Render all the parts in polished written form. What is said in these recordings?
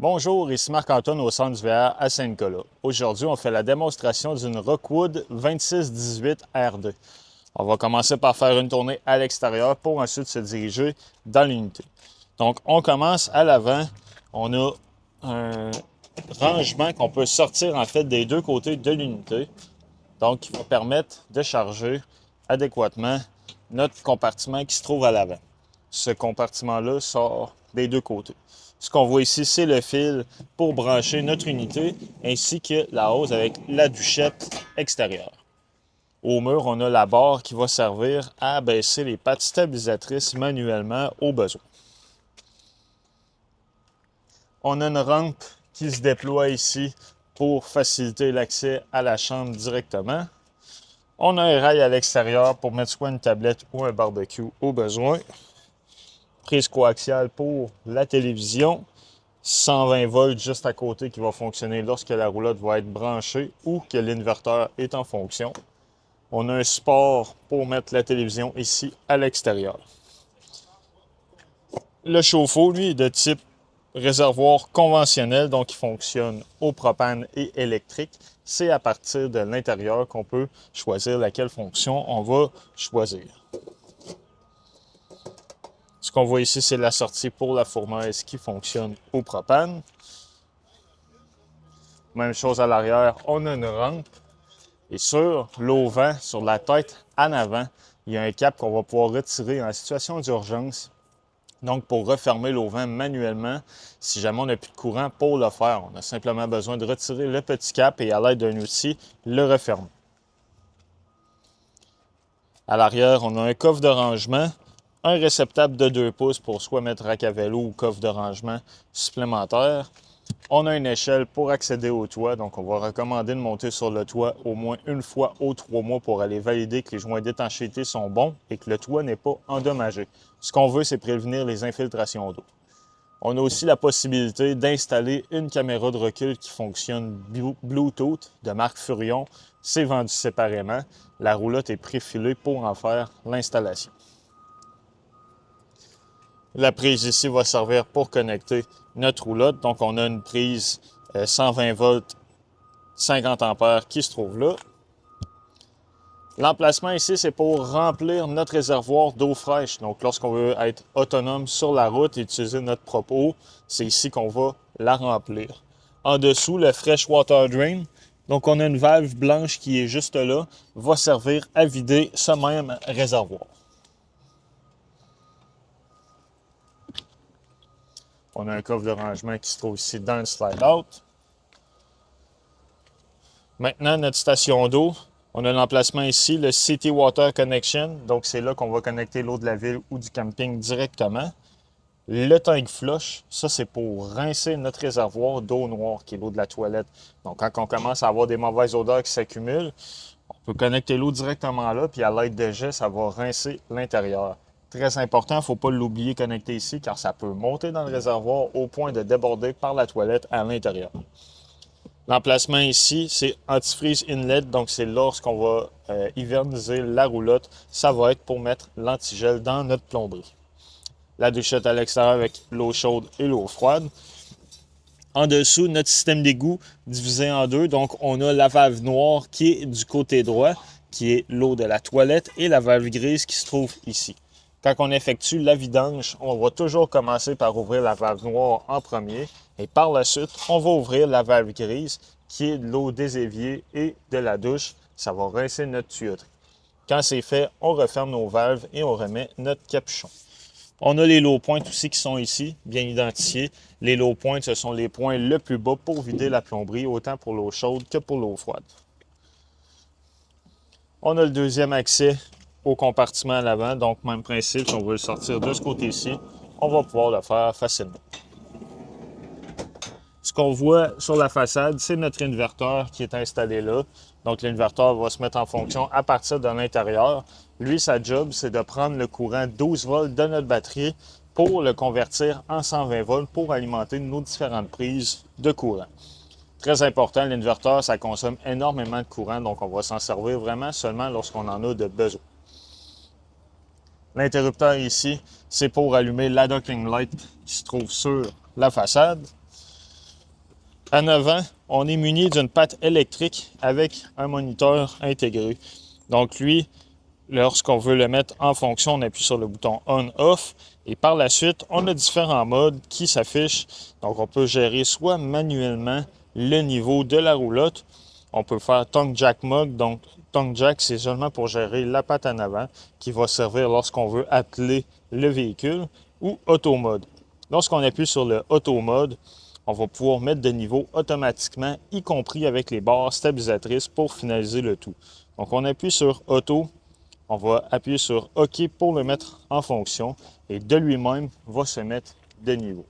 Bonjour, ici Marc-Antoine au Centre du VR à Saint-Nicolas. Aujourd'hui, on fait la démonstration d'une Rockwood 2618 R2. On va commencer par faire une tournée à l'extérieur pour ensuite se diriger dans l'unité. Donc, on commence à l'avant. On a un rangement qu'on peut sortir en fait des deux côtés de l'unité. Donc, qui va permettre de charger adéquatement notre compartiment qui se trouve à l'avant. Ce compartiment-là sort des deux côtés. Ce qu'on voit ici, c'est le fil pour brancher notre unité ainsi que la hose avec la duchette extérieure. Au mur, on a la barre qui va servir à baisser les pattes stabilisatrices manuellement au besoin. On a une rampe qui se déploie ici pour faciliter l'accès à la chambre directement. On a un rail à l'extérieur pour mettre soit une tablette ou un barbecue au besoin. Prise coaxiale pour la télévision. 120 volts juste à côté qui va fonctionner lorsque la roulotte va être branchée ou que l'inverteur est en fonction. On a un support pour mettre la télévision ici à l'extérieur. Le chauffe-eau, lui, est de type réservoir conventionnel, donc il fonctionne au propane et électrique. C'est à partir de l'intérieur qu'on peut choisir laquelle fonction on va choisir. Ce qu'on voit ici, c'est la sortie pour la fournaise qui fonctionne au propane. Même chose à l'arrière, on a une rampe. Et sur l'auvent, sur la tête en avant, il y a un cap qu'on va pouvoir retirer en situation d'urgence. Donc, pour refermer l'auvent manuellement, si jamais on n'a plus de courant pour le faire, on a simplement besoin de retirer le petit cap et à l'aide d'un outil, le refermer. À l'arrière, on a un coffre de rangement, un réceptacle de 2 pouces pour soit mettre rack à vélo ou coffre de rangement supplémentaire. On a une échelle pour accéder au toit, donc on va recommander de monter sur le toit au moins une fois aux 3 mois pour aller valider que les joints d'étanchéité sont bons et que le toit n'est pas endommagé. Ce qu'on veut, c'est prévenir les infiltrations d'eau. On a aussi la possibilité d'installer une caméra de recul qui fonctionne Bluetooth de marque Furion. C'est vendu séparément. La roulotte est préfilée pour en faire l'installation. La prise ici va servir pour connecter notre roulotte. Donc, on a une prise 120 volts, 50 ampères qui se trouve là. L'emplacement ici, c'est pour remplir notre réservoir d'eau fraîche. Donc, lorsqu'on veut être autonome sur la route et utiliser notre propre eau, c'est ici qu'on va la remplir. En dessous, le Fresh Water Drain. Donc, on a une valve blanche qui est juste là, va servir à vider ce même réservoir. On a un coffre de rangement qui se trouve ici dans le slide-out. Maintenant, notre station d'eau. On a l'emplacement ici, le City Water Connection. Donc, c'est là qu'on va connecter l'eau de la ville ou du camping directement. Le tank flush, ça, c'est pour rincer notre réservoir d'eau noire, qui est l'eau de la toilette. Donc, quand on commence à avoir des mauvaises odeurs qui s'accumulent, on peut connecter l'eau directement là, puis à l'aide de jet, ça va rincer l'intérieur. Très important, il ne faut pas l'oublier connecté ici, car ça peut monter dans le réservoir au point de déborder par la toilette à l'intérieur. L'emplacement ici, c'est antifreeze inlet, donc c'est lorsqu'on va hiverniser la roulotte. Ça va être pour mettre l'antigel dans notre plomberie. La douchette à l'extérieur avec l'eau chaude et l'eau froide. En dessous, notre système d'égout divisé en deux. Donc, on a la valve noire qui est du côté droit, qui est l'eau de la toilette, et la valve grise qui se trouve ici. Quand on effectue la vidange, on va toujours commencer par ouvrir la valve noire en premier et par la suite, on va ouvrir la valve grise qui est de l'eau des éviers et de la douche. Ça va rincer notre tuyauterie. Quand c'est fait, on referme nos valves et on remet notre capuchon. On a les low points aussi qui sont ici, bien identifiés. Les low points, ce sont les points le plus bas pour vider la plomberie, autant pour l'eau chaude que pour l'eau froide. On a le deuxième accès au compartiment à l'avant, donc même principe, si on veut le sortir de ce côté-ci, on va pouvoir le faire facilement. Ce qu'on voit sur la façade, c'est notre inverteur qui est installé là. Donc l'inverteur va se mettre en fonction à partir de l'intérieur. Lui, sa job, c'est de prendre le courant 12 volts de notre batterie pour le convertir en 120 volts pour alimenter nos différentes prises de courant. Très important, l'inverteur, ça consomme énormément de courant, donc on va s'en servir vraiment seulement lorsqu'on en a de besoin. L'interrupteur ici, c'est pour allumer la docking light qui se trouve sur la façade. En avant, on est muni d'une patte électrique avec un moniteur intégré. Donc lui, lorsqu'on veut le mettre en fonction, on appuie sur le bouton On-Off et par la suite, on a différents modes qui s'affichent. Donc on peut gérer soit manuellement le niveau de la roulotte, on peut faire Tongue Jack Mode. Donc Tongue Jack, c'est seulement pour gérer la patte en avant qui va servir lorsqu'on veut atteler le véhicule, ou Auto Mode. Lorsqu'on appuie sur le Auto Mode, on va pouvoir mettre de niveau automatiquement, y compris avec les barres stabilisatrices pour finaliser le tout. Donc on appuie sur Auto, on va appuyer sur OK pour le mettre en fonction et de lui-même va se mettre de niveau.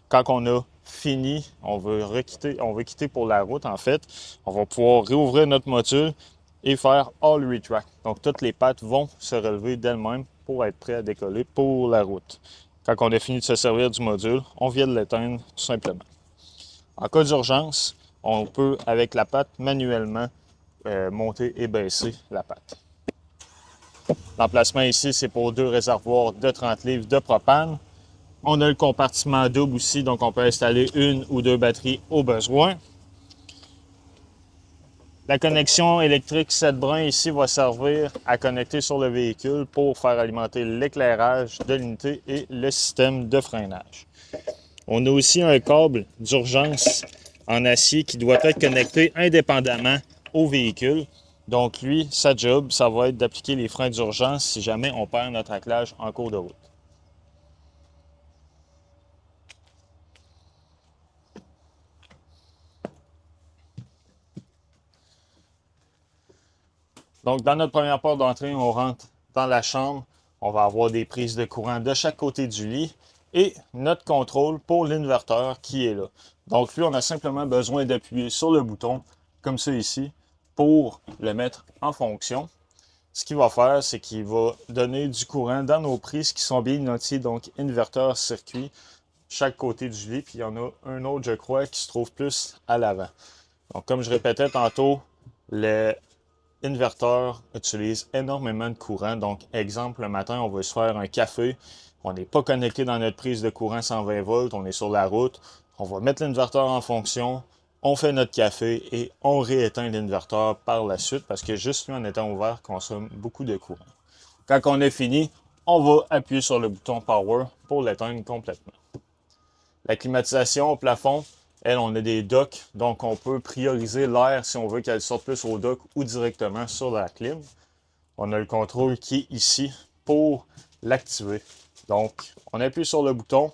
Quand on a fini, on veut quitter pour la route en fait, on va pouvoir réouvrir notre module et faire All Retract. Donc toutes les pattes vont se relever d'elles-mêmes pour être prêt à décoller pour la route. Quand on a fini de se servir du module, on vient de l'éteindre tout simplement. En cas d'urgence, on peut avec la patte manuellement monter et baisser la patte. L'emplacement ici, c'est pour 2 réservoirs de 30 livres de propane. On a le compartiment double aussi, donc on peut installer 1 ou 2 batteries au besoin. La connexion électrique 7 brins ici va servir à connecter sur le véhicule pour faire alimenter l'éclairage de l'unité et le système de freinage. On a aussi un câble d'urgence en acier qui doit être connecté indépendamment au véhicule. Donc lui, sa job, ça va être d'appliquer les freins d'urgence si jamais on perd notre attelage en cours de route. Donc dans notre première porte d'entrée, on rentre dans la chambre. On va avoir des prises de courant de chaque côté du lit et notre contrôle pour l'inverteur qui est là. Donc lui, on a simplement besoin d'appuyer sur le bouton, comme ça ici, pour le mettre en fonction. Ce qu'il va faire, c'est qu'il va donner du courant dans nos prises qui sont bien identifiées, donc inverteur, circuit, chaque côté du lit. Puis il y en a un autre, je crois, qui se trouve plus à l'avant. Donc comme je répétais tantôt, l'inverteur utilise énormément de courant. Donc exemple, le matin, on veut se faire un café. On n'est pas connecté dans notre prise de courant 120 volts, on est sur la route. On va mettre l'inverteur en fonction. On fait notre café et on rééteint l'inverteur par la suite parce que juste lui en étant ouvert consomme beaucoup de courant. Quand on est fini, on va appuyer sur le bouton Power pour l'éteindre complètement. La climatisation au plafond, elle, on a des docks, donc on peut prioriser l'air si on veut qu'elle sorte plus au dock ou directement sur la clim. On a le contrôle qui est ici pour l'activer. Donc, on appuie sur le bouton.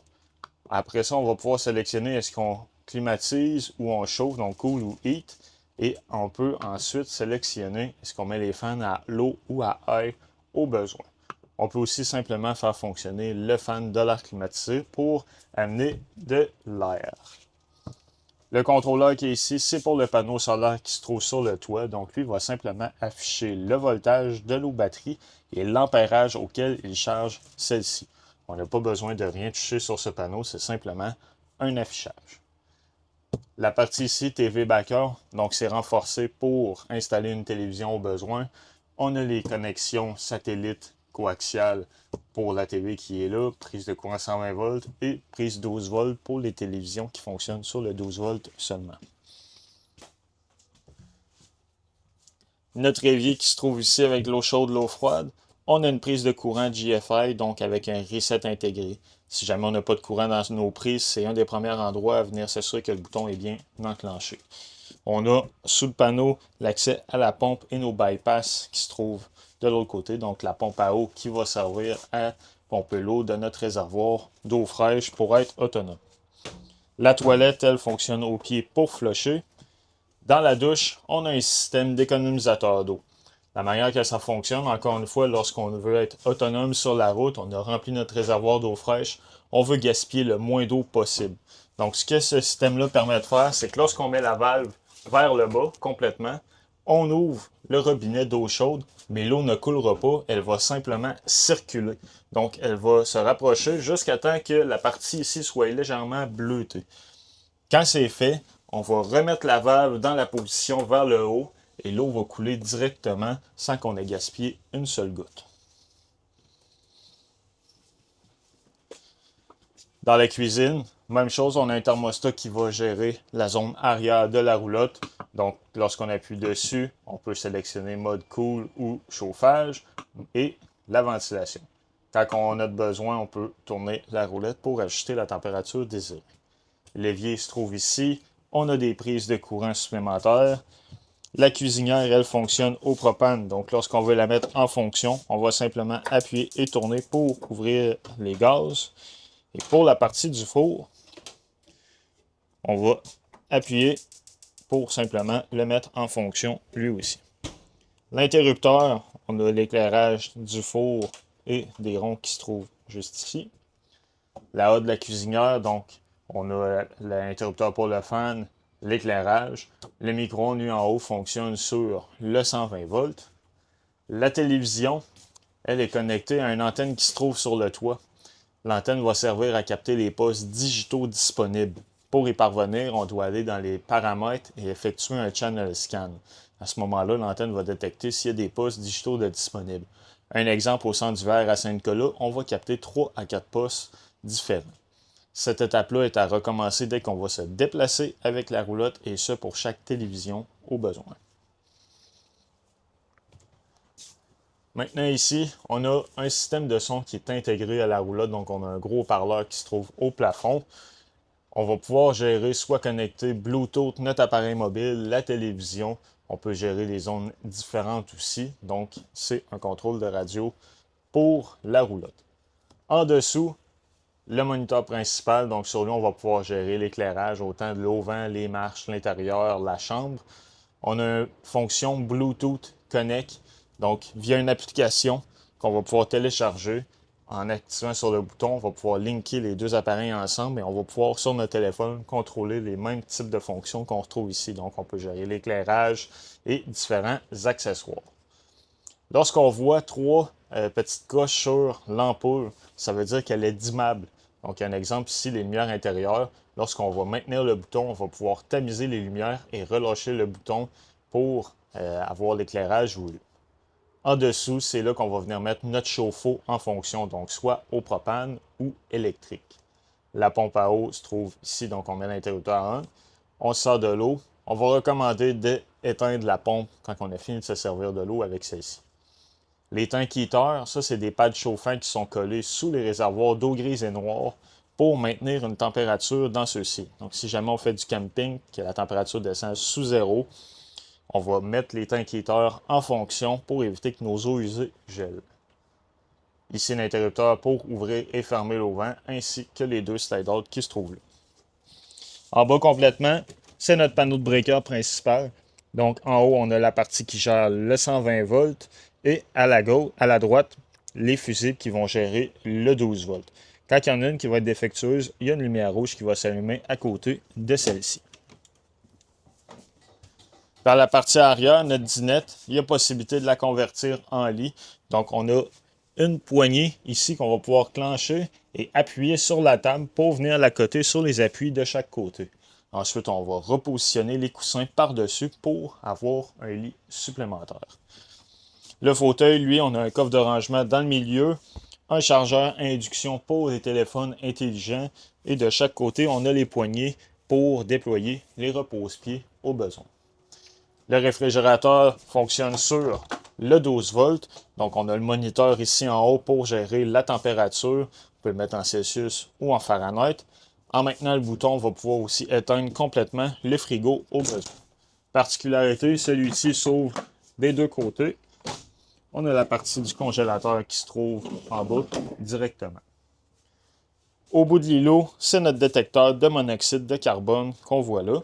Après ça, on va pouvoir sélectionner est-ce qu'on climatise ou on chauffe, donc cool ou heat. Et on peut ensuite sélectionner est-ce qu'on met les fans à low ou à high au besoin. On peut aussi simplement faire fonctionner le fan de l'air climatisé pour amener de l'air. Le contrôleur qui est ici, c'est pour le panneau solaire qui se trouve sur le toit. Donc lui va simplement afficher le voltage de nos batteries et l'ampérage auquel il charge celle-ci. On n'a pas besoin de rien toucher sur ce panneau, c'est simplement un affichage. La partie ici, TV Backer, donc c'est renforcé pour installer une télévision au besoin. On a les connexions satellites coaxiales pour la TV qui est là, prise de courant 120 volts et prise 12 volts pour les télévisions qui fonctionnent sur le 12 volts seulement. Notre évier qui se trouve ici avec l'eau chaude, l'eau froide. On a une prise de courant GFI, donc avec un reset intégré. Si jamais on n'a pas de courant dans nos prises, c'est un des premiers endroits à venir s'assurer que le bouton est bien enclenché. On a sous le panneau l'accès à la pompe et nos bypass qui se trouvent de l'autre côté. Donc la pompe à eau qui va servir à pomper l'eau de notre réservoir d'eau fraîche pour être autonome. La toilette, elle, fonctionne au pied pour flusher. Dans la douche, on a un système d'économisateur d'eau. La manière que ça fonctionne, encore une fois, lorsqu'on veut être autonome sur la route, on a rempli notre réservoir d'eau fraîche, on veut gaspiller le moins d'eau possible. Donc, ce que ce système-là permet de faire, c'est que lorsqu'on met la valve vers le bas complètement, on ouvre le robinet d'eau chaude, mais l'eau ne coulera pas, elle va simplement circuler. Donc, elle va se rapprocher jusqu'à temps que la partie ici soit légèrement bleutée. Quand c'est fait, on va remettre la valve dans la position vers le haut et l'eau va couler directement sans qu'on ait gaspillé une seule goutte. Dans la cuisine, Même chose, on a un thermostat qui va gérer la zone arrière de la roulotte. Donc, lorsqu'on appuie dessus, on peut sélectionner mode cool ou chauffage et la ventilation. Quand on a besoin, on peut tourner la roulette pour ajuster la température désirée. L'évier se trouve ici. On a des prises de courant supplémentaires. La cuisinière, elle, fonctionne au propane. Donc, lorsqu'on veut la mettre en fonction, on va simplement appuyer et tourner pour ouvrir les gaz. Et pour la partie du four, on va appuyer pour simplement le mettre en fonction lui aussi. L'interrupteur, on a l'éclairage du four et des ronds qui se trouvent juste ici. La haute de la cuisinière, donc on a l'interrupteur pour le fan, l'éclairage. Le micro-ondes, lui, en haut, fonctionne sur le 120 volts. La télévision, elle est connectée à une antenne qui se trouve sur le toit. L'antenne va servir à capter les postes digitaux disponibles. Pour y parvenir, on doit aller dans les paramètres et effectuer un channel scan. À ce moment-là, l'antenne va détecter s'il y a des postes digitaux de disponibles. Un exemple, au centre d'hiver à Saint-Nicolas, on va capter 3 à 4 postes différents. Cette étape-là est à recommencer dès qu'on va se déplacer avec la roulotte et ce pour chaque télévision au besoin. Maintenant ici, on a un système de son qui est intégré à la roulotte, donc on a un gros haut-parleur qui se trouve au plafond. On va pouvoir gérer soit connecter Bluetooth, notre appareil mobile, la télévision. On peut gérer les zones différentes aussi, donc c'est un contrôle de radio pour la roulotte. En dessous, le moniteur principal, donc sur lui, on va pouvoir gérer l'éclairage, autant de l'auvent, les marches, l'intérieur, la chambre. On a une fonction Bluetooth Connect, donc via une application qu'on va pouvoir télécharger. En activant sur le bouton, on va pouvoir linker les deux appareils ensemble et on va pouvoir sur notre téléphone contrôler les mêmes types de fonctions qu'on retrouve ici. Donc on peut gérer l'éclairage et différents accessoires. Lorsqu'on voit trois petites coches sur l'ampoule, ça veut dire qu'elle est dimmable. Donc, il y a un exemple ici, les lumières intérieures. Lorsqu'on va maintenir le bouton, on va pouvoir tamiser les lumières et relâcher le bouton pour avoir l'éclairage voulu. En dessous, c'est là qu'on va venir mettre notre chauffe-eau en fonction, donc soit au propane ou électrique. La pompe à eau se trouve ici, donc on met l'interrupteur en. On sort de l'eau. On va recommander d'éteindre la pompe quand on a fini de se servir de l'eau avec celle-ci. Les tanks heaters, ça, c'est des pads chauffants qui sont collés sous les réservoirs d'eau grise et noire pour maintenir une température dans ceux-ci. Donc, si jamais on fait du camping, que la température descend sous zéro, on va mettre les tanks heaters en fonction pour éviter que nos eaux usées gèlent. Ici, l'interrupteur pour ouvrir et fermer l'auvent, ainsi que les deux slide-out qui se trouvent là. En bas complètement, c'est notre panneau de breaker principal. Donc, en haut, on a la partie qui gère le 120 volts et à la gauche, à la droite, les fusibles qui vont gérer le 12 volts. Quand il y en a une qui va être défectueuse, il y a une lumière rouge qui va s'allumer à côté de celle-ci. Dans la partie arrière, notre dinette, il y a possibilité de la convertir en lit. Donc, on a une poignée ici qu'on va pouvoir clencher et appuyer sur la table pour venir la coter sur les appuis de chaque côté. Ensuite, on va repositionner les coussins par-dessus pour avoir un lit supplémentaire. Le fauteuil, lui, on a un coffre de rangement dans le milieu, un chargeur à induction pour les téléphones intelligents et de chaque côté, on a les poignées pour déployer les repose-pieds au besoin. Le réfrigérateur fonctionne sur le 12 volts. Donc, on a le moniteur ici en haut pour gérer la température. On peut le mettre en Celsius ou en Fahrenheit. En maintenant le bouton, on va pouvoir aussi éteindre complètement le frigo au besoin. Particularité, celui-ci s'ouvre des deux côtés. On a la partie du congélateur qui se trouve en bas directement. Au bout de l'îlot, c'est notre détecteur de monoxyde de carbone qu'on voit là.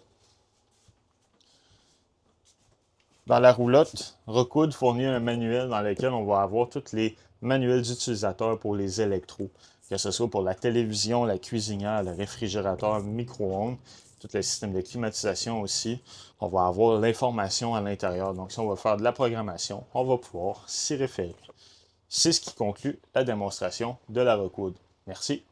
Dans la roulotte, Rockwood fournit un manuel dans lequel on va avoir tous les manuels d'utilisateurs pour les électros, que ce soit pour la télévision, la cuisinière, le réfrigérateur, le micro-ondes, tout le système de climatisation aussi. On va avoir l'information à l'intérieur. Donc, si on va faire de la programmation, on va pouvoir s'y référer. C'est ce qui conclut la démonstration de la Rockwood. Merci.